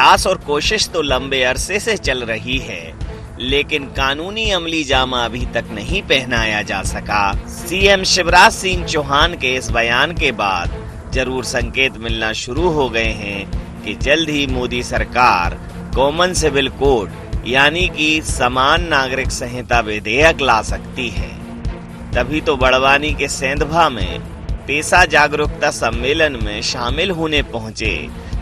प्रयास और कोशिश तो लंबे अरसे से चल रही है, लेकिन कानूनी अमली जामा अभी तक नहीं पहनाया जा सका। सीएम शिवराज सिंह चौहान के इस बयान के बाद जरूर संकेत मिलना शुरू हो गए हैं कि जल्द ही मोदी सरकार कॉमन सिविल कोड यानी कि समान नागरिक संहिता विधेयक ला सकती है। तभी तो बड़वानी के सेंधवा में पेशा जागरूकता सम्मेलन में शामिल होने पहुंचे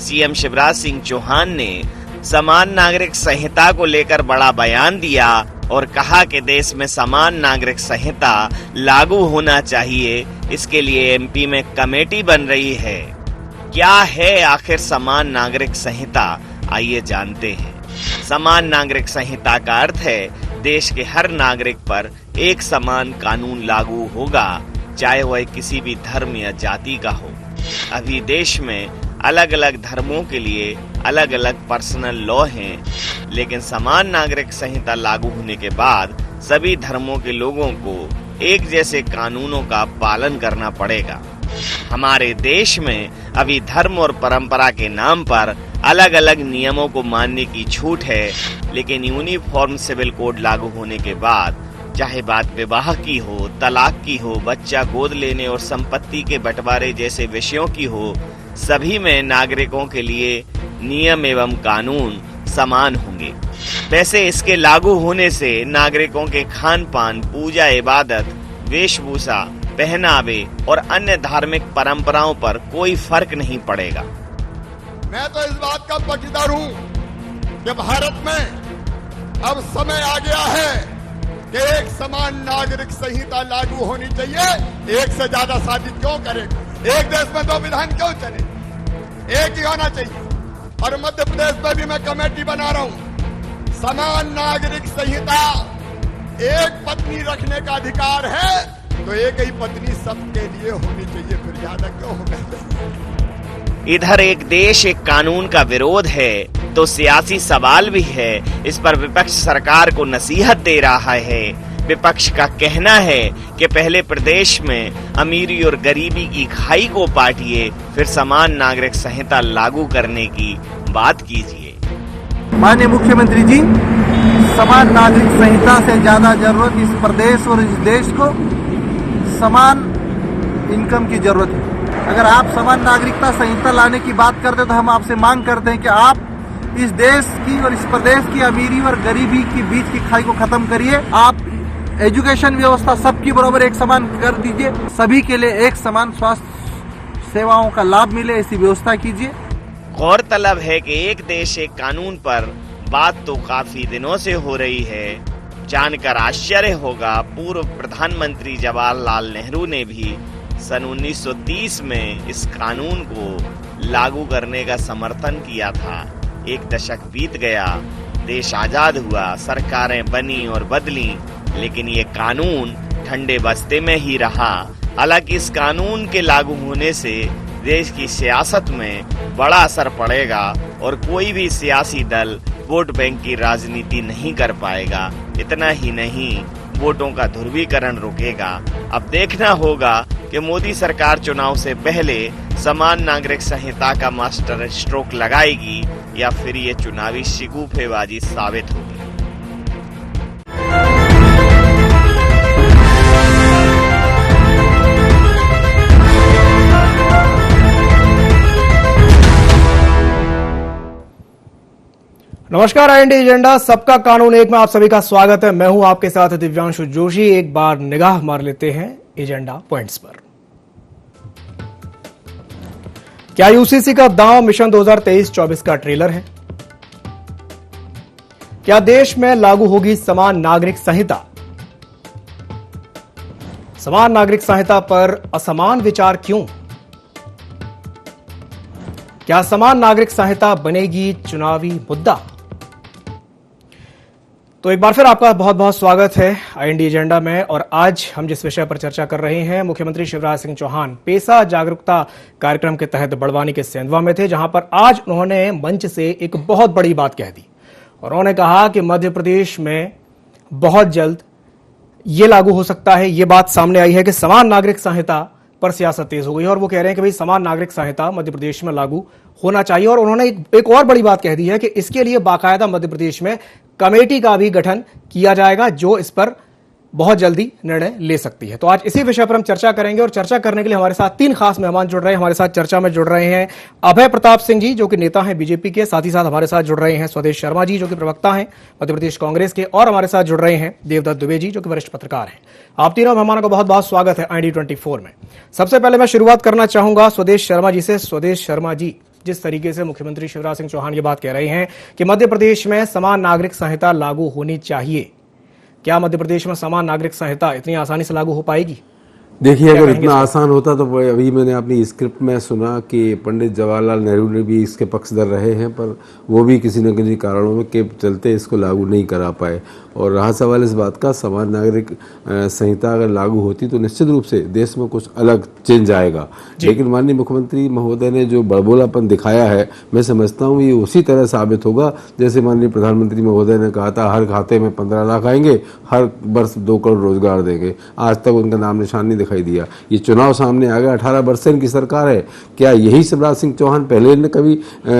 सीएम शिवराज सिंह चौहान ने समान नागरिक संहिता को लेकर बड़ा बयान दिया और कहा कि देश में समान नागरिक संहिता लागू होना चाहिए। इसके लिए एमपी में कमेटी बन रही है। क्या है आखिर समान नागरिक संहिता, आइए जानते हैं। समान नागरिक संहिता का अर्थ है देश के हर नागरिक पर एक समान कानून लागू होगा, चाहे वह किसी भी धर्म या जाति का हो। अभी देश में अलग अलग धर्मों के लिए अलग अलग पर्सनल लॉ हैं, लेकिन समान नागरिक संहिता लागू होने के बाद सभी धर्मों के लोगों को एक जैसे कानूनों का पालन करना पड़ेगा। हमारे देश में अभी धर्म और परंपरा के नाम पर अलग अलग नियमों को मानने की छूट है, लेकिन यूनिफॉर्म सिविल कोड लागू होने के बाद चाहे बात विवाह की हो, तलाक की हो, बच्चा गोद लेने और संपत्ति के बंटवारे जैसे विषयों की हो, सभी में नागरिकों के लिए नियम एवं कानून समान होंगे। वैसे इसके लागू होने से नागरिकों के खान पान, पूजा, इबादत, वेशभूषा, पहनावे और अन्य धार्मिक परंपराओं पर कोई फर्क नहीं पड़ेगा। मैं तो इस बात का पक्षधर हूँ कि भारत में अब समय आ गया है कि एक समान नागरिक संहिता लागू होनी चाहिए। एक से ज्यादा शादी क्यों करें? एक देश में दो विधान क्यों चले? एक ही होना चाहिए। और मध्य प्रदेश में भी मैं कमेटी बना रहा हूं। समान नागरिक संहिता, एक पत्नी रखने का अधिकार है तो एक ही पत्नी सबके लिए होनी चाहिए, फिर ज्यादा क्यों होना चाहिए? इधर एक देश एक कानून का विरोध है तो सियासी सवाल भी है। इस पर विपक्ष सरकार को नसीहत दे रहा है। विपक्ष का कहना है कि पहले प्रदेश में अमीरी और गरीबी की खाई को पाटिए, फिर समान नागरिक संहिता लागू करने की बात कीजिए। माननीय मुख्यमंत्री जी, समान नागरिक संहिता से ज्यादा जरूरत इस प्रदेश और इस देश को समान इनकम की जरूरत है। अगर आप समान नागरिकता संहिता लाने की बात करते हैं तो हम आपसे मांग करते हैं कि आप इस देश की और इस प्रदेश की अमीरी और गरीबी के बीच की खाई को खत्म करिए। आप एजुकेशन व्यवस्था सबकी बराबर एक समान कर दीजिए। सभी के लिए एक समान स्वास्थ्य सेवाओं का लाभ मिले, ऐसी व्यवस्था कीजिए। गौरतलब है कि एक देश एक कानून पर बात तो काफी दिनों से हो रही है। जानकर आश्चर्य होगा, पूर्व प्रधानमंत्री जवाहरलाल नेहरू ने भी सन 1930 में इस कानून को लागू करने का समर्थन किया था। एक दशक बीत गया, देश आजाद हुआ, सरकारें बनी और बदली, लेकिन ये कानून ठंडे बस्ते में ही रहा। हालांकि इस कानून के लागू होने से देश की सियासत में बड़ा असर पड़ेगा और कोई भी सियासी दल वोट बैंक की राजनीति नहीं कर पाएगा। इतना ही नहीं, वोटों का ध्रुवीकरण रुकेगा। अब देखना होगा कि मोदी सरकार चुनाव से पहले समान नागरिक संहिता का मास्टर स्ट्रोक लगाएगी या फिर ये चुनावी शिगुफेबाजी साबित होगी। नमस्कार, आईएनडी एजेंडा सबका कानून एक में आप सभी का स्वागत है। मैं हूं आपके साथ दिव्यांशु जोशी। एक बार निगाह मार लेते हैं एजेंडा पॉइंट्स पर। क्या यूसीसी का दांव मिशन 2023-24 का ट्रेलर है? क्या देश में लागू होगी समान नागरिक संहिता? समान नागरिक संहिता पर असमान विचार क्यों? क्या समान नागरिक संहिता बनेगी चुनावी मुद्दा? तो एक बार फिर आपका बहुत बहुत स्वागत है आईएनडी एजेंडा में। और आज हम जिस विषय पर चर्चा कर रहे हैं, मुख्यमंत्री शिवराज सिंह चौहान पेशा जागरूकता कार्यक्रम के तहत बड़वानी के सेंधवा में थे, जहां पर आज उन्होंने मंच से एक बहुत बड़ी बात कह दी। और उन्होंने कहा कि मध्य प्रदेश में बहुत जल्द ये लागू हो सकता है। ये बात सामने आई है कि समान नागरिक संहिता पर सियासत तेज हो गई है और वो कह रहे हैं कि भाई समान नागरिक संहिता मध्य प्रदेश में लागू होना चाहिए। और उन्होंने एक और बड़ी बात कह दी है कि इसके लिए बाकायदा मध्य प्रदेश में कमेटी का भी गठन किया जाएगा जो इस पर बहुत जल्दी निर्णय ले सकती है। तो आज इसी विषय पर हम चर्चा करेंगे और चर्चा करने के लिए हमारे साथ 3 खास मेहमान जुड़ रहे हैं। हमारे साथ चर्चा में जुड़ रहे हैं अभय प्रताप सिंह जी जो कि नेता हैं बीजेपी के, साथ ही साथ हमारे साथ जुड़ रहे हैं स्वदेश शर्मा जी जो कि प्रवक्ता हैं मध्य प्रदेश कांग्रेस के, और हमारे साथ जुड़ रहे हैं देवदत्त दुबे जी जो कि वरिष्ठ पत्रकार हैं। आप तीनों मेहमानों का बहुत बहुत स्वागत है ID24 में। सबसे पहले मैं शुरुआत करना चाहूंगा स्वदेश शर्मा जी से। स्वदेश शर्मा जी, जिस तरीके से मुख्यमंत्री शिवराज सिंह चौहान ये बात कह रहे हैं कि मध्य प्रदेश में समान नागरिक संहिता लागू होनी चाहिए, क्या मध्य प्रदेश में समान नागरिक संहिता इतनी आसानी से लागू हो पाएगी? देखिए, अगर इतना आसान होता तो अभी मैंने अपनी स्क्रिप्ट में सुना कि पंडित जवाहरलाल नेहरू ने भी इसके पक्षधर रहे हैं, पर वो भी किसी न किसी कारणों के चलते इसको लागू नहीं करा पाए। और रहा सवाल इस बात का, समान नागरिक संहिता अगर लागू होती तो निश्चित रूप से देश में कुछ अलग चेंज आएगा। लेकिन माननीय मुख्यमंत्री महोदय ने जो बड़बोलापन दिखाया है, मैं समझता हूँ ये उसी तरह साबित होगा जैसे माननीय प्रधानमंत्री महोदय ने कहा था हर खाते में 15 लाख आएंगे, हर वर्ष 2 करोड़ रोजगार देंगे। आज तक उनका नाम निशान नहीं दिखाई दिया। ये चुनाव सामने आ गया, 18 वर्ष से इनकी सरकार है। क्या यही शिवराज सिंह चौहान पहले ने कभी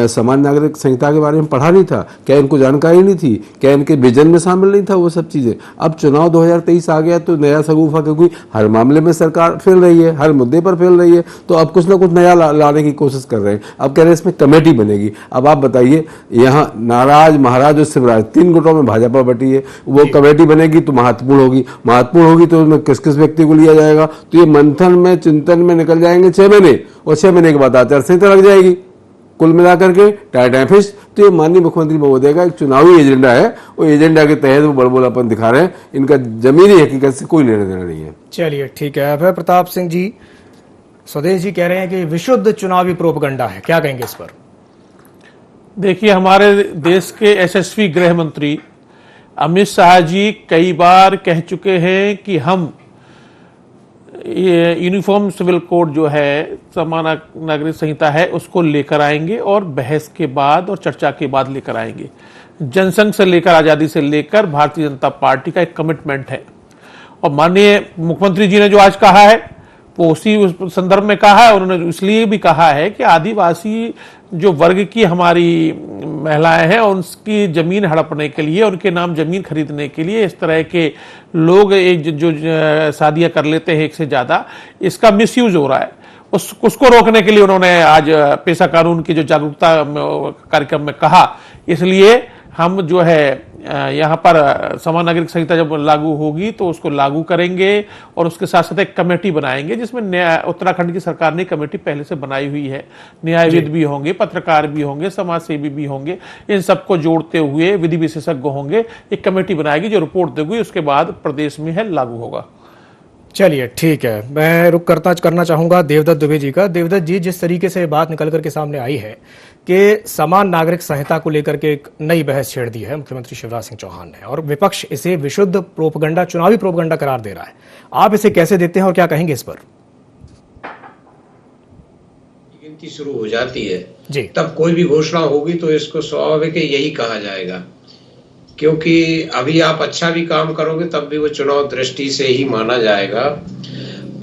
समान नागरिक संहिता के बारे में पढ़ा नहीं था? क्या इनको जानकारी नहीं थी? क्या इनके विजन में शामिल नहीं था वो सब चीजें? अब चुनाव 2023 आ गया तो नया सगुफा, क्योंकि हर मामले में सरकार फेल रही है, हर मुद्दे पर फेल रही है, तो अब कुछ ना कुछ नया लाने की कोशिश कर रहे हैं। अब कह रहे हैं इसमें कमेटी बनेगी। अब आप बताइए, यहाँ नाराज महाराज और शिवराज 3 गुटों में भाजपा बटी है, वो कमेटी बनेगी तो महत्वपूर्ण होगी तो उसमें किस किस व्यक्ति को लिया जाएगा? तो ये मंथन में चिंतन में निकल जाएंगे 6 महीने, और 6 महीने के बाद आचार संहिता लग जाएगी। कुल मिलाकर के टाइम फिश। तो ये माननीय मुख्यमंत्री महोदय का एक चुनावी एजेंडा है, वो एजेंडा के तहत वो बड़बोलापन दिखा रहे हैं। इनका जमीनी हकीकत से कोई लेना देना नहीं है। चलिए ठीक है। अभय प्रताप सिंह जी, स्वदेश जी कह रहे हैं कि विशुद्ध चुनावी प्रोपगंडा है, क्या कहेंगे इस पर? देखिए, हमारे देश के यशस्वी गृह मंत्री अमित शाह जी कई बार कह चुके हैं कि हम ये यूनिफॉर्म सिविल कोड जो है, समान नागरिक संहिता है, उसको लेकर आएंगे और बहस के बाद और चर्चा के बाद लेकर आएंगे। जनसंघ से लेकर आजादी से लेकर भारतीय जनता पार्टी का एक कमिटमेंट है। और माननीय मुख्यमंत्री जी ने जो आज कहा है वो उसी उस संदर्भ में कहा है। उन्होंने इसलिए भी कहा है कि आदिवासी जो वर्ग की हमारी महिलाएं हैं उनकी जमीन हड़पने के लिए, उनके नाम जमीन खरीदने के लिए इस तरह के लोग जो शादियां कर लेते हैं एक से ज्यादा, इसका मिसयूज हो रहा है। उसको रोकने के लिए उन्होंने आज पेशा कानून की जो जागरूकता कार्यक्रम में कहा। इसलिए हम जो है यहाँ पर समान नागरिक संहिता जब लागू होगी तो उसको लागू करेंगे और उसके साथ साथ एक कमेटी बनाएंगे जिसमें उत्तराखंड की सरकार ने कमेटी पहले से बनाई हुई है। न्यायविद भी होंगे, पत्रकार भी होंगे, समाज सेवी भी होंगे, इन सबको जोड़ते हुए विधि विशेषज्ञ होंगे। एक कमेटी बनाएगी जो रिपोर्ट देगी, उसके बाद प्रदेश में है लागू होगा। चलिए ठीक है। मैं रुक करना चाहूंगा देवदत्त दुबे जी का। देवदत्त जी, जिस तरीके से बात निकल करके सामने आई है कि समान नागरिक संहिता को लेकर के एक नई बहस छेड़ दी है मुख्यमंत्री शिवराज सिंह चौहान ने, और विपक्ष इसे विशुद्ध प्रोपगंडा, चुनावी प्रोपगंडा करार दे रहा है। आप इसे कैसे देखते हैं और क्या कहेंगे इस पर? गिनती शुरू हो जाती है जी, तब कोई भी घोषणा होगी तो इसको स्वाभाविक यही कहा जाएगा, क्योंकि अभी आप अच्छा भी काम करोगे तब भी वो चुनाव दृष्टि से ही माना जाएगा।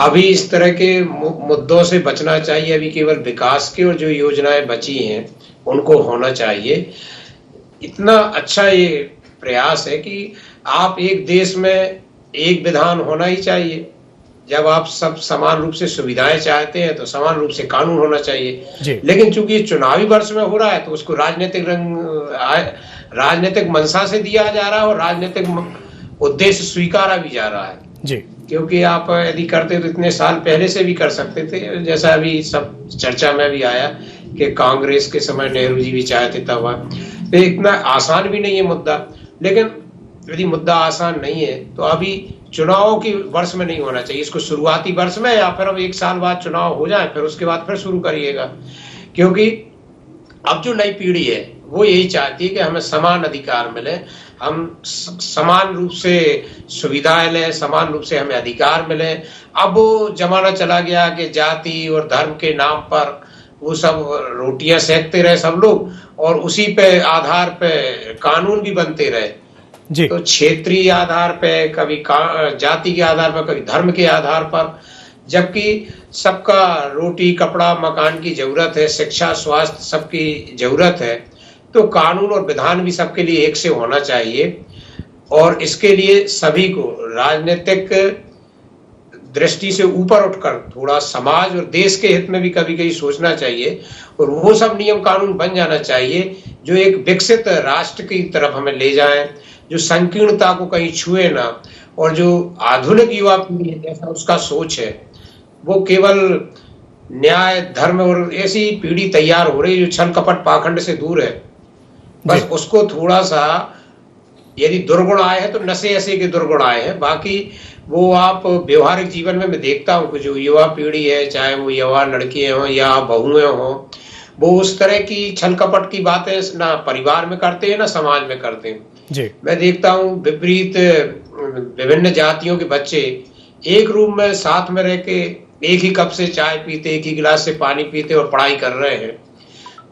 अभी इस तरह के मुद्दों से बचना चाहिए। अभी केवल विकास की और जो योजनाएं बची हैं उनको होना चाहिए। इतना अच्छा ये प्रयास है कि आप एक देश में एक विधान होना ही चाहिए। जब आप सब समान रूप से सुविधाएं चाहते हैं तो समान रूप से कानून होना चाहिए। लेकिन चूंकि ये चुनावी वर्ष में हो रहा है तो उसको राजनीतिक रंग, राजनीतिक मंशा से दिया जा रहा है और राजनीतिक उद्देश्य स्वीकारा भी जा रहा है जी। क्योंकि आप यदि करते तो इतने साल पहले से भी कर सकते थे। जैसा अभी सब चर्चा में भी आया कि कांग्रेस के समय नेहरू जी भी चाहते तब। तो इतना आसान भी नहीं है मुद्दा, लेकिन यदि मुद्दा आसान नहीं है तो अभी चुनाव की वर्ष में नहीं होना चाहिए। इसको शुरुआती वर्ष में या फिर अब 1 साल बाद चुनाव हो जाए फिर उसके बाद फिर शुरू करिएगा, क्योंकि अब जो नई पीढ़ी है वो यही चाहती है कि हमें समान अधिकार मिले, हम समान रूप से सुविधाएं लें, समान रूप से हमें अधिकार मिले। अब वो जमाना चला गया कि जाति और धर्म के नाम पर वो सब रोटियां सेकते रहे सब लोग और उसी पे आधार पे कानून भी बनते रहे जी। तो क्षेत्रीय आधार पे, कभी जाति के आधार पर, कभी धर्म के आधार पर, जबकि सबका रोटी कपड़ा मकान की जरूरत है, शिक्षा स्वास्थ्य सबकी जरूरत है, तो कानून और विधान भी सबके लिए एक से होना चाहिए। और इसके लिए सभी को राजनीतिक दृष्टि से ऊपर उठकर थोड़ा समाज और देश के हित में भी कभी कभी सोचना चाहिए, और वो सब नियम कानून बन जाना चाहिए जो एक विकसित राष्ट्र की तरफ हमें ले जाएं, जो संकीर्णता को कहीं छुए ना, और जो आधुनिक युवा पीढ़ी है जैसा उसका सोच है, वो केवल न्याय धर्म और ऐसी पीढ़ी तैयार हो रही है जो छल कपट पाखंड से दूर है। बस उसको थोड़ा सा, यदि दुर्गुण आए हैं तो नशे ऐसे के दुर्गुण आए हैं, बाकी वो आप व्यवहारिक जीवन में मैं देखता हूँ कि जो युवा पीढ़ी है, चाहे वो युवा लड़कियां हों या बहुएं हों, वो उस तरह की छल कपट की बातें ना परिवार में करते हैं ना समाज में करते हैं जी। मैं देखता हूँ विपरीत विभिन्न जातियों के बच्चे एक रूम में साथ में रह के एक ही कप से चाय पीते, एक ही गिलास से पानी पीते और पढ़ाई कर रहे हैं।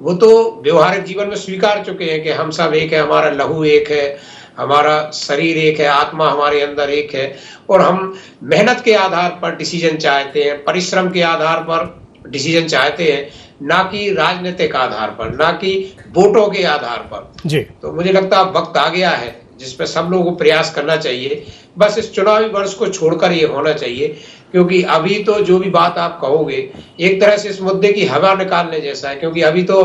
वो तो व्यवहारिक जीवन में स्वीकार चुके हैं कि हम सब एक है, हमारा लहू एक है, हमारा शरीर एक है, आत्मा हमारे अंदर एक है, और हम मेहनत के आधार पर डिसीजन चाहते हैं, परिश्रम के आधार पर डिसीजन चाहते हैं, ना कि राजनीतिक आधार पर, ना कि वोटों के आधार पर जी। तो मुझे लगता है वक्त आ गया है जिसपे सब लोगों को प्रयास करना चाहिए। बस इस चुनावी वर्ष को छोड़कर ये होना चाहिए, क्योंकि अभी तो जो भी बात आप कहोगे एक तरह से इस मुद्दे की हवा निकालने जैसा है, क्योंकि अभी तो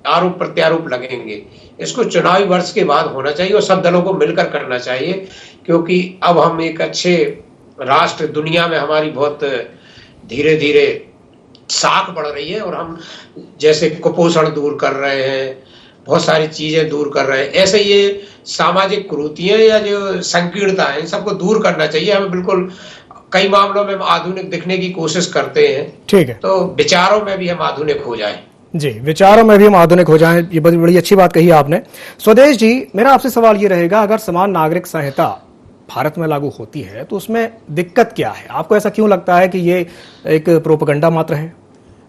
आरोप प्रत्यारोप लगेंगे। इसको चुनावी वर्ष के बाद होना चाहिए और सब दलों को मिलकर करना चाहिए, क्योंकि अब हम एक अच्छे राष्ट्र, दुनिया में हमारी बहुत धीरे धीरे साख बढ़ रही है, और हम जैसे कुपोषण दूर कर रहे हैं, बहुत सारी चीजें दूर कर रहे हैं, ऐसे ये सामाजिक कुरीतियां या जो संकीर्णता है इन सबको दूर करना चाहिए। हमें बिल्कुल कई मामलों में हम आधुनिक दिखने की कोशिश करते हैं, ठीक है, तो विचारों में भी हम आधुनिक हो जाएं। जी, विचारों में भी हम आधुनिक हो जाएं, ये बड़ी अच्छी बात कही आपने। स्वदेश जी, मेरा आपसे सवाल ये रहेगा, अगर समान नागरिक संहिता भारत में लागू होती है तो उसमें दिक्कत क्या है? आपको ऐसा क्यों लगता है कि ये एक प्रोपेगेंडा मात्र है?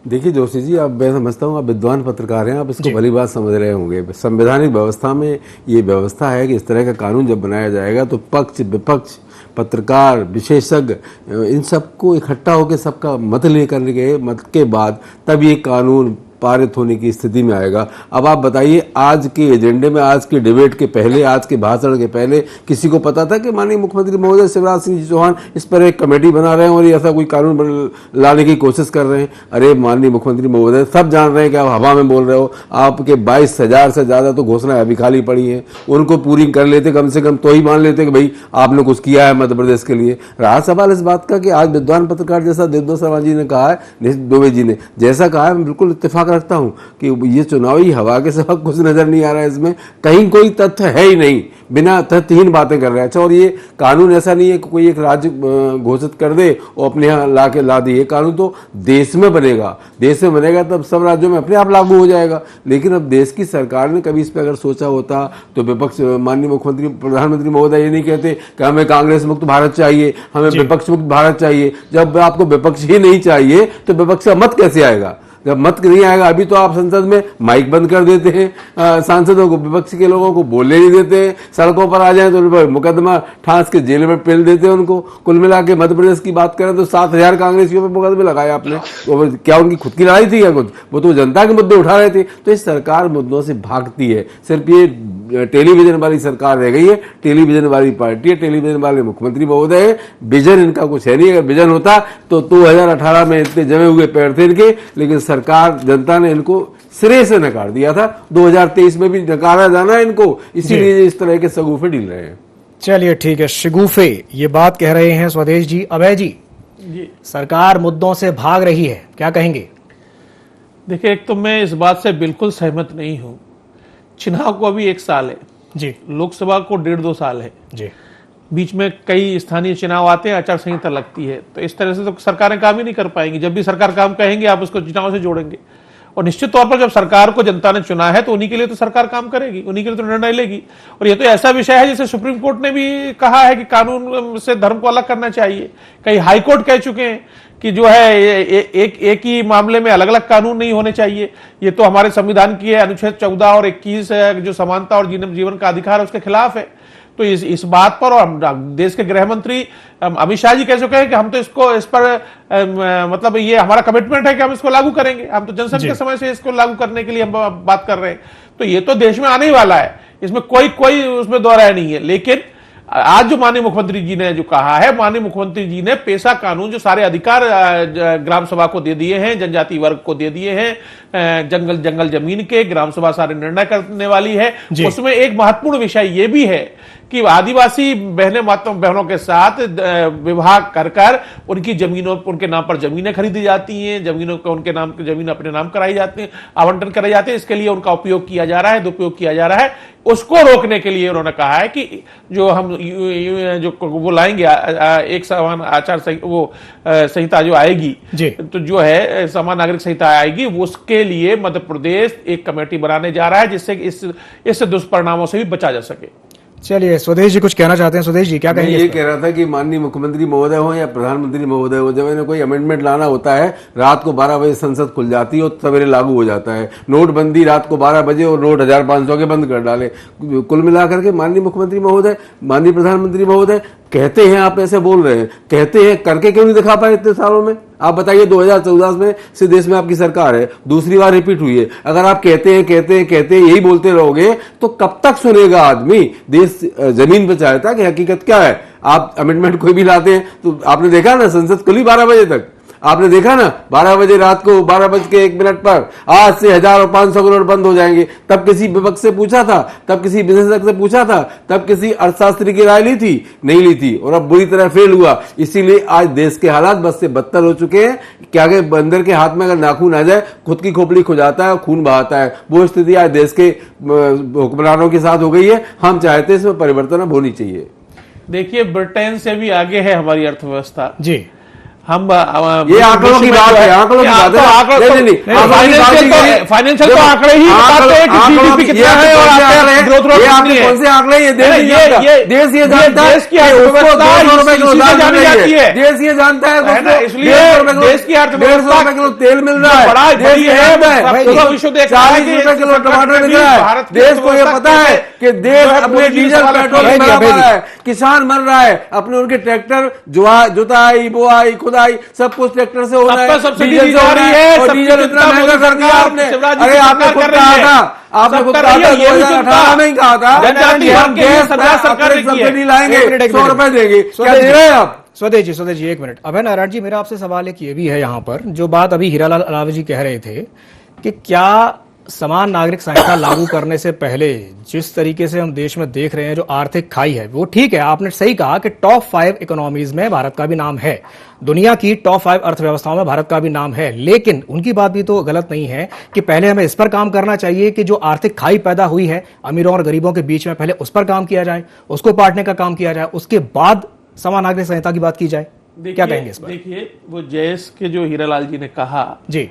देखिए जोशी जी, आप मैं समझता हूँ आप विद्वान पत्रकार हैं, आप इसको भली बात समझ रहे होंगे। संवैधानिक व्यवस्था में ये व्यवस्था है कि इस तरह का कानून जब बनाया जाएगा तो पक्ष विपक्ष, पत्रकार, विशेषज्ञ, इन सबको इकट्ठा होकर सबका मत लेकर के मत के बाद तब ये कानून पारित होने की स्थिति में आएगा। अब आप बताइए, आज के एजेंडे में, आज के डिबेट के पहले, आज के भाषण के पहले किसी को पता था कि माननीय मुख्यमंत्री महोदय शिवराज सिंह चौहान इस पर एक कमेटी बना रहे हैं और ऐसा कोई कानून लाने की कोशिश कर रहे हैं? अरे माननीय मुख्यमंत्री महोदय, सब जान रहे हैं कि आप हवा में बोल रहे हो। आपके 22,000 से ज्यादा तो घोषणाएं अभी खाली पड़ी हैं, उनको पूरी कर लेते कम से कम, तो ही मान लेते कि भाई आपने कुछ किया है मध्य प्रदेश के लिए। रहा सवाल इस बात का कि आज विद्वान पत्रकार जैसा देवदत्त शर्मा जी ने कहा है, निशित दुबे जी ने जैसा कहा है, मैं बिल्कुल इत्तेफाक रखता हूं कि ये चुनावी हवा के सिवा कुछ नजर नहीं आ रहा है, इसमें कहीं कोई तथ्य है ही नहीं, बिना तथ्यहीन बातें कर रहे हैं। अच्छा, और ये कानून ऐसा नहीं है कि कोई एक राज्य घोषित कर दे और अपने यहाँ ला दे, ये कानून तो देश में बनेगा, देश में बनेगा तब सब राज्यों में अपने आप लागू हो जाएगा। लेकिन अब देश की सरकार ने कभी इस पर अगर सोचा होता तो विपक्ष, माननीय मुख्यमंत्री प्रधानमंत्री महोदय ये नहीं कहते कि हमें कांग्रेस मुक्त भारत चाहिए, हमें विपक्ष मुक्त भारत चाहिए। जब आपको विपक्ष ही नहीं चाहिए तो विपक्ष का मत कैसे आएगा? जब मत नहीं आएगा, अभी तो आप संसद में माइक बंद कर देते हैं सांसदों को, विपक्ष के लोगों को बोलने नहीं देते हैं, सड़कों पर आ जाए तो उन पर मुकदमा ठांस के जेल में पेल देते हैं उनको। कुल मिला के मध्य प्रदेश की बात करें तो 7,000 कांग्रेसियों पर मुकदमे लगाए आपने। तो क्या उनकी खुद की लड़ाई थी क्या कुछ? वो तो जनता के मुद्दे उठा रहे थे। तो इस सरकार मुद्दों से भागती है, सिर्फ ये टेलीविजन वाली सरकार रह गई है, टेलीविजन वाली पार्टी है, टेलीविजन वाले मुख्यमंत्री महोदय है, विजन इनका कुछ है नहीं। अगर विजन होता तो 2018 में इतने जमे हुए पैर थे इनके, लेकिन सरकार, जनता ने इनको सिरे से नकार दिया था। 2023 में भी नकारा जाना इनको, इसीलिए इस तरह के शगुफे ढील रहे हैं। चलिए ठीक है, शगुफे ये बात कह रहे हैं स्वदेश जी। अभय जी, सरकार मुद्दों से भाग रही है, क्या कहेंगे? देखिए, एक तो मैं इस बात से बिल्कुल सहमत नहीं हूं। चुनाव को अभी 1 साल है जी, लोकसभा को 1.5-2 साल है जी, बीच में कई स्थानीय चुनाव आते हैं, आचार संहिता लगती है, तो इस तरह से तो सरकारें काम ही नहीं कर पाएंगी। जब भी सरकार काम कहेंगे आप उसको चुनाव से जोड़ेंगे, और निश्चित तौर पर जब सरकार को जनता ने चुना है तो उन्हीं के लिए तो सरकार काम करेगी, उन्हीं के लिए तो निर्णय लेगी। और ये तो ऐसा विषय है जिसे सुप्रीम कोर्ट ने भी कहा है कि कानून से धर्म को अलग करना चाहिए। कई हाईकोर्ट कह चुके हैं कि जो है एक ही मामले में अलग अलग कानून नहीं होने चाहिए। ये तो हमारे संविधान की है, अनुच्छेद 14 और 21 जो समानता और जीवन का अधिकार है उसके खिलाफ है। तो इस बात पर, और देश के गृह मंत्री अमित शाह जी कह चुके हैं कि हम तो इस पर मतलब ये हमारा कमिटमेंट है कि हम इसको लागू करेंगे। हम तो जनसंघ के समय से इसको लागू करने के लिए हम बात कर रहे हैं। तो ये तो देश में आने ही वाला है, इसमें कोई उसमें दो राय नहीं है। लेकिन आज जो माननीय मुख्यमंत्री जी ने जो कहा है, माननीय मुख्यमंत्री जी ने पेशा कानून जो सारे अधिकार ग्राम सभा को दे दिए हैं, जनजाति वर्ग को दे दिए हैं, जंगल जमीन के ग्राम सभा सारे निर्णय करने वाली है। उसमें एक महत्वपूर्ण विषय ये भी है कि आदिवासी बहनों के साथ विवाह कर उनकी जमीनों, उनके नाम पर जमीनें खरीदी जाती हैं, जमीनों को उनके नाम की जमीन अपने नाम कराई जाती है, आवंटन कराई जाते हैं। इसके लिए उनका उपयोग किया जा रहा है, दुरुपयोग किया जा रहा है। उसको रोकने के लिए उन्होंने कहा है कि जो हम जो वो लाएंगे एक समान आचार संहिता जो आएगी, तो जो है समान नागरिक संहिता आएगी, उसके लिए मध्य प्रदेश एक कमेटी बनाने जा रहा है जिससे इस दुष्परिणामों से भी बचा जा सके। चलिए, स्वदेश जी कुछ कहना चाहते हैं। स्वदेश जी क्या कहेंगे? ये कह रहा था कि माननीय मुख्यमंत्री महोदय हो या प्रधानमंत्री महोदय हो, जब इन्हें कोई अमेंडमेंट लाना होता है, रात को 12 बजे संसद खुल जाती है और सवेरे लागू हो जाता है। नोटबंदी रात को 12 बजे और नोट 1500 के बंद कर डाले। कुल मिलाकर के माननीय मुख्यमंत्री महोदय, माननीय प्रधानमंत्री महोदय कहते हैं, आप ऐसे बोल रहे हैं, कहते हैं, करके क्यों नहीं दिखा पाए इतने सालों में? आप बताइए, 2014 में से देश में आपकी सरकार है, दूसरी बार रिपीट हुई है। अगर आप कहते हैं यही बोलते रहोगे तो कब तक सुनेगा आदमी? देश जमीन पे चाहता है कि हकीकत क्या है। आप अमेंडमेंट कोई भी लाते हैं तो आपने देखा ना, संसद खुली 12 बजे तक, आपने देखा ना 12 बजे रात को 12:01 पर आज से 1000 और 500 करोड़ बंद हो जाएंगे। तब किसी विपक्ष से पूछा था, तब किसी विशेषज्ञ से पूछा था, तब किसी अर्थशास्त्री की राय ली थी? नहीं ली थी, और अब बुरी तरह फेल हुआ। इसीलिए आज देश के हालात बस से बदतर हो चुके हैं कि आगे बंदर के हाथ में अगर नाखून आ जाए, खुद की खोपड़ी खुजाता है, खून बहाता है। वो स्थिति आज देश के हुक्मरानों के साथ हो गई है। हम चाहते हैं इसमें परिवर्तन अब होनी चाहिए। देखिए, ब्रिटेन से भी आगे है हमारी अर्थव्यवस्था जी। हम ये आंकड़ों की बात है, आंकड़ों की बात है। फाइनेंशियल तो आंकड़े ही बताते हैं कि जीडीपी कितना है और ग्रोथ रेट कितनी है। कौन से आंकड़े? ये देश ये जानता है, देश ये जानता है, देश की अर्थव्यवस्था जानी जाती है, देश ये जानता है। इसलिए देश की अर्थव्यवस्था किलो तेल मिल रहा है, देश ये जानता है, 40 रुपए किलो टमाटर मिल रहा है। देश को ये पता है कि देश अपने डीजल पेट्रोल में मर रहा है, किसान मर रहा है, अपने उनके ट्रैक्टर जुताई बुआई सब कुछ ट्रैक्टर से हो रहा है, सब्सिडी दी जा रही है, और डीजल इतना महंगा कर दिया आपने। अरे आपने खुद कहा था, आपने खुद कहा था 2018 में ही कहा था गैस सरकार सब्सिडी लाएंगे, 100 रुपए देंगे। क्या दे रहे हैं आप? स्वदेश जी एक मिनट। अभय नारायण जी, मेरा आपसे सवाल एक ये भी है यहाँ पर, जो बात अभी हीरालाल अलावा जी कह रहे थे कि क्या समान नागरिक संहिता लागू करने से पहले जिस तरीके से हम देश में देख रहे हैं, जो आर्थिक खाई है, वो ठीक है, आपने सही कहा कि टॉप 5 इकोनॉमीज में भारत का भी नाम है, दुनिया की टॉप 5 अर्थव्यवस्थाओं में भारत का भी नाम है। लेकिन उनकी बात भी तो गलत नहीं है कि पहले हमें इस पर काम करना चाहिए कि जो आर्थिक खाई पैदा हुई है अमीरों और गरीबों के बीच में, पहले उस पर काम किया जाए, उसको पाटने का काम किया जाए, उसके बाद समान नागरिक संहिता की बात की जाए। क्या कहेंगे इस पर? देखिए, वो जयेश के जो हीरालाल जी ने कहा जी,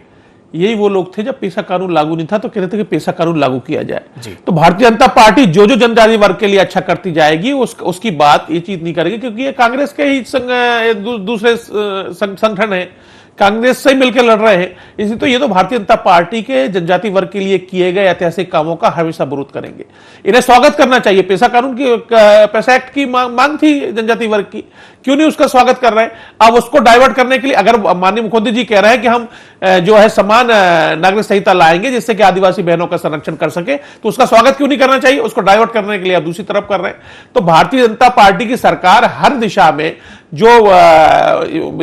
यही वो लोग थे जब पेशा कानून लागू नहीं था तो कहते थे कि पेशा कानून लागू किया जाए। तो भारतीय जनता पार्टी जो जनजातीय वर्ग के लिए अच्छा करती जाएगी उसकी बात ये चीज नहीं करेगी, क्योंकि ये कांग्रेस के ही दूसरे संगठन है, कांग्रेस से मिलकर लड़ रहे हैं। इसलिए तो ये तो भारतीय जनता पार्टी के जनजाति वर्ग के लिए किए गए ऐतिहासिक कामों का हमेशा विरोध करेंगे। इन्हें स्वागत करना चाहिए। पेशा कानून की, पेशा एक्ट की मांग थी जनजाति वर्ग की, क्यों नहीं उसका स्वागत कर रहे हैं? अब उसको डाइवर्ट करने के लिए अगर माननीय मुख्यमंत्री जी कह रहे हैं कि हम जो है समान नागरिक संहिता लाएंगे जिससे कि आदिवासी बहनों का संरक्षण कर सके, तो उसका स्वागत क्यों नहीं करना चाहिए? उसको डाइवर्ट करने के लिए आप दूसरी तरफ कर रहे हैं। तो भारतीय जनता पार्टी की सरकार हर दिशा में जो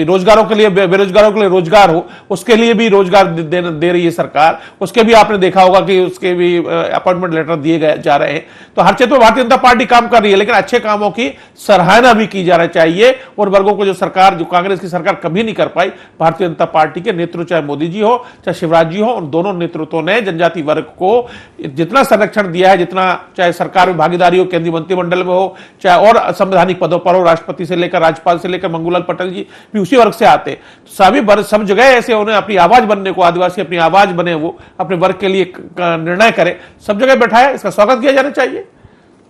रोजगारों के लिए, बेरोजगारों के लिए रोजगार हो, उसके लिए भी रोजगार दे रही है सरकार। उसके भी आपने देखा होगा कि उसके भी अपॉइंटमेंट लेटर दिए जा रहे हैं। तो हर क्षेत्र में भारतीय जनता पार्टी काम कर रही है, लेकिन अच्छे कामों की सराहना भी की जाना चाहिए। और वर्गों को जो सरकार, जो कांग्रेस की सरकार कभी नहीं कर पाई, भारतीय जनता पार्टी के नेतृत्व, चाहे मोदी जी हो चाहे शिवराज जी हो, उन दोनों नेतृत्वों ने जनजाति वर्ग को जितना संरक्षण दिया है, जितना, चाहे सरकार में भागीदारी हो, केंद्रीय मंत्रिमंडल में हो, चाहे और संवैधानिक पदों पर हो, राष्ट्रपति से लेकर राज्यपाल से लेकर मंगूलाल पटेल जी भी उसी वर्ग से आते। सभी सब जगह ऐसे उन्हें अपनी आवाज बनने को, आदिवासी अपनी आवाज बने, वो अपने वर्ग के लिए निर्णय करे, सब जगह बैठाया, इसका स्वागत किया जाना चाहिए।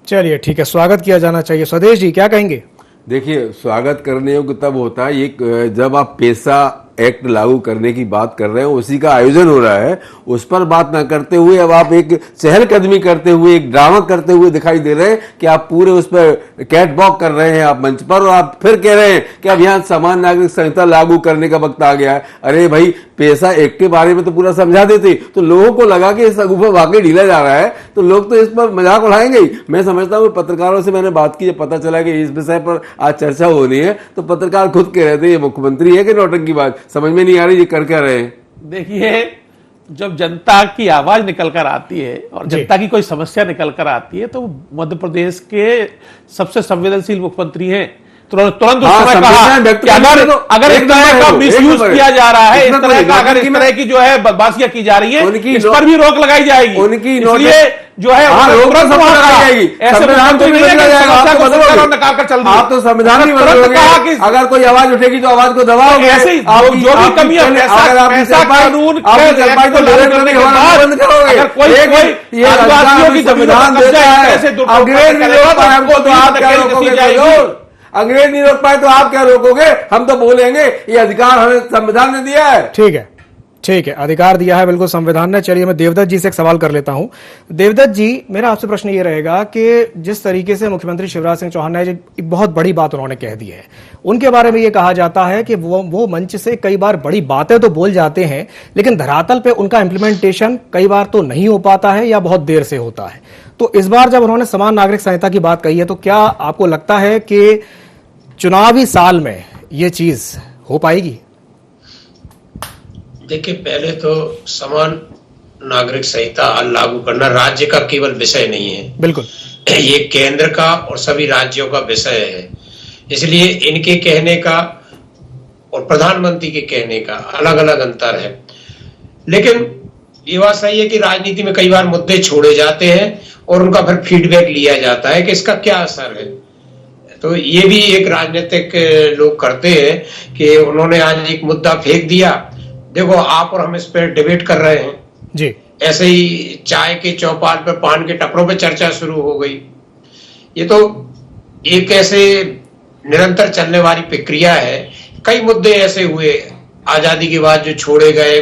चलिए ठीक है, स्वागत किया जाना चाहिए। स्वदेश जी क्या कहेंगे? देखिए, स्वागत करने योग्य तब होता है ये जब आप पेशा एक्ट लागू करने की बात कर रहे हैं, उसी का आयोजन हो रहा है, उस पर बात ना करते हुए अब आप एक चहलकदमी करते हुए, एक ड्रामा करते हुए दिखाई दे रहे हैं कि आप पूरे उस पर कैट वॉक कर रहे हैं आप मंच पर, और आप फिर कह रहे हैं कि अब यहां समान नागरिक संहिता लागू करने का वक्त आ गया है। अरे भाई, पेशा एक्ट के बारे में तो पूरा समझा देते तो लोगों को लगा कि इस अगूफा वाकई ढीला जा रहा है, तो लोग तो इस पर मजाक उड़ाएंगे ही। मैं समझता हूँ पत्रकारों से मैंने बात की, जब पता चला कि इस विषय पर आज चर्चा होनी है, तो पत्रकार खुद कह रहे थे ये मुख्यमंत्री है कि नौटंकी बात, समझ में नहीं आ रही ये कर क्या रहे हैं। देखिए, जब जनता की आवाज निकल कर आती है और जनता की कोई समस्या निकल कर आती है, तो मध्य प्रदेश के सबसे संवेदनशील मुख्यमंत्री हैं, तुरंत उस समय कहा कि अगर इस तरह का मिसयूज किया जा रहा है, इस तरह का अगर इस तरह की जो है बदमाशियां की जा रही है, इस पर भी रोक लगाई जाएगी। उनकी इसलिए जो है तुरंत जाएगी, संविधान तो नहीं बदला जाएगा, आप तो संविधान नहीं बदलोगे। अगर कोई आवाज उठेगी तो आवाज को दबाओगे। ऐसे जो भी कमी है, पैसा कानून बंद करोगे। अगर कोई आदिवासियों की संविधान देता है, अंग्रेज नहीं रोक पाए हमको तो आप क्या रोकोगे? अंग्रेज नहीं रोक पाए तो आप क्या रोकोगे? हम तो बोलेंगे ये अधिकार हमें संविधान ने दिया है। ठीक है, अधिकार दिया है बिल्कुल संविधान ने। चलिए मैं देवदत्त जी से एक सवाल कर लेता हूं। देवदत्त जी, मेरा आपसे प्रश्न ये रहेगा कि जिस तरीके से मुख्यमंत्री शिवराज सिंह चौहान ने एक बहुत बड़ी बात उन्होंने कह दी है, उनके बारे में ये कहा जाता है कि वो मंच से कई बार बड़ी बातें तो बोल जाते हैं, लेकिन धरातल पे उनका इंप्लीमेंटेशन कई बार तो नहीं हो पाता है या बहुत देर से होता है। तो इस बार जब उन्होंने समान नागरिक संहिता की बात कही है, तो क्या आपको लगता है कि चुनावी साल में ये चीज हो पाएगी? देखिए, पहले तो समान नागरिक संहिता लागू करना राज्य का केवल विषय नहीं है, बिल्कुल ये केंद्र का और सभी राज्यों का विषय है। इसलिए इनके कहने का और प्रधानमंत्री के कहने का अलग अलग अंतर है। लेकिन ये बात सही है कि राजनीति में कई बार मुद्दे छोड़े जाते हैं और उनका फिर फीडबैक लिया जाता है कि इसका क्या असर है। तो ये भी एक राजनीतिक लोग करते हैं कि उन्होंने आज एक मुद्दा फेंक दिया, देखो आप और हम इस पर डिबेट कर रहे हैं जी। ऐसे ही चाय के चौपाल पर, पान के टपरों पर चर्चा शुरू हो गई। ये तो एक ऐसे निरंतर चलने वाली प्रक्रिया है। कई मुद्दे ऐसे हुए आजादी के बाद जो छोड़े गए,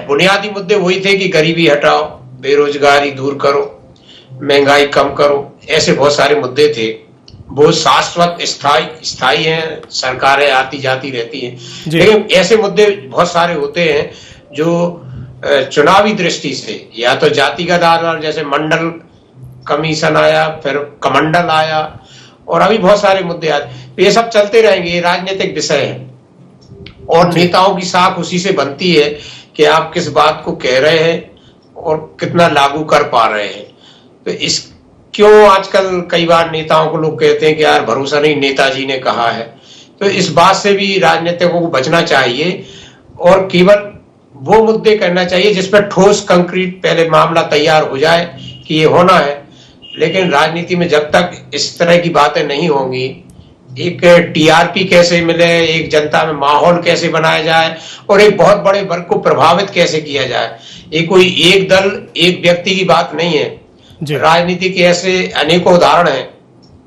बुनियादी मुद्दे वही थे कि गरीबी हटाओ, बेरोजगारी दूर करो, महंगाई कम करो, ऐसे बहुत सारे मुद्दे थे। वो शाश्वत स्थायी हैं, सरकारें आती जाती रहती हैं, लेकिन ऐसे मुद्दे बहुत सारे होते हैं जो चुनावी दृष्टि से या तो जातिगत आधार, जैसे मंडल कमीशन आया, फिर कमंडल आया, और अभी बहुत सारे मुद्दे आए। तो ये सब चलते रहेंगे, ये राजनीतिक विषय है और नेताओं की साख उसी से बनती है कि आप किस बात को कह रहे हैं और कितना लागू कर पा रहे हैं। तो इस क्यों आजकल कई बार नेताओं को लोग कहते हैं कि यार भरोसा नहीं, नेताजी ने कहा है। तो इस बात से भी राजनीतिकों को बचना चाहिए और केवल वो मुद्दे करना चाहिए जिस पर ठोस कंक्रीट पहले मामला तैयार हो जाए कि ये होना है। लेकिन राजनीति में जब तक इस तरह की बातें नहीं होंगी, एक टीआरपी कैसे मिले, एक जनता में माहौल कैसे बनाया जाए और एक बहुत बड़े वर्ग को प्रभावित कैसे किया जाए, ये कोई एक दल एक व्यक्ति की बात नहीं है। राजनीति के ऐसे अनेकों उदाहरण हैं,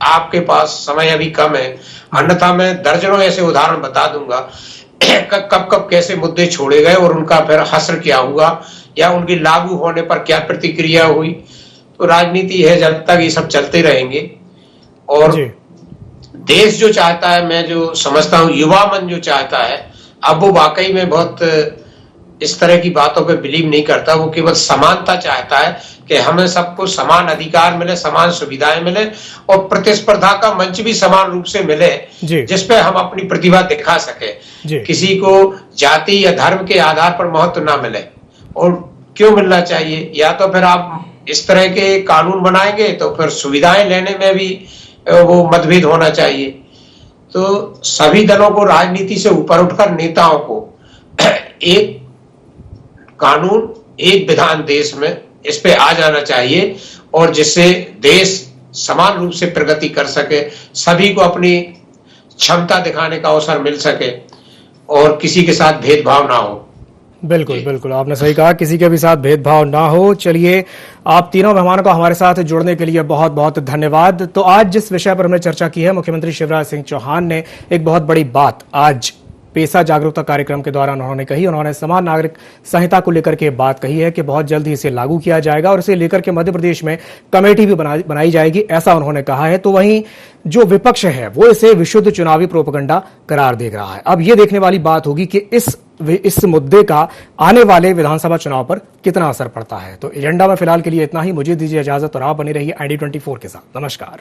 आपके पास समय अभी कम है, अन्यथा मैं दर्जनों ऐसे उदाहरण बता दूंगा कब कब कैसे मुद्दे छोड़े गए और उनका फिर हश्र क्या हुआ या उनकी लागू होने पर क्या प्रतिक्रिया हुई। तो राजनीति है, जब तक ये सब चलते रहेंगे। और देश जो चाहता है, मैं जो समझता हूँ युवा मन जो चाहता है, अब वो वाकई में बहुत इस तरह की बातों पे बिलीव नहीं करता। वो केवल समानता चाहता है कि हमें सबको समान अधिकार मिले, समान सुविधाएं मिले और प्रतिस्पर्धा का मंच भी समान रूप से मिले, जिसपे हम अपनी प्रतिभा दिखा सके। किसी को जाति या धर्म के आधार पर महत्व ना मिले। और क्यों मिलना चाहिए? या तो फिर आप इस तरह के कानून बनाएंगे तो फिर सुविधाएं लेने में भी वो मतभेद होना चाहिए। तो सभी दलों को राजनीति से ऊपर उठकर नेताओं को एक कानून, एक विधान देश में इस पे आ जाना चाहिए और जिससे देश समान रूप से प्रगति कर सके, सभी को अपनी क्षमता दिखाने का अवसर मिल सके और किसी के साथ भेदभाव ना हो। बिल्कुल बिल्कुल, आपने सही कहा, किसी के भी साथ भेदभाव ना हो। चलिए, आप तीनों मेहमानों को हमारे साथ जुड़ने के लिए बहुत बहुत धन्यवाद। तो आज जिस विषय पर हमने चर्चा की है, मुख्यमंत्री शिवराज सिंह चौहान ने एक बहुत बड़ी बात आज पेसा जागरूकता कार्यक्रम के दौरान उन्होंने कही। उन्होंने समान नागरिक संहिता को लेकर के बात कही है कि बहुत जल्द ही इसे लागू किया जाएगा और इसे लेकर के मध्य प्रदेश में कमेटी भी बनाई जाएगी, ऐसा उन्होंने कहा है। तो वहीं जो विपक्ष है वो इसे विशुद्ध चुनावी प्रोपेगेंडा करार दे रहा है। अब ये देखने वाली बात होगी कि इस मुद्दे का आने वाले विधानसभा चुनाव पर कितना असर पड़ता है। तो एजेंडा में फिलहाल के लिए इतना ही। मुझे दीजिए इजाजत और आप बने रहिए ID24 के साथ। नमस्कार।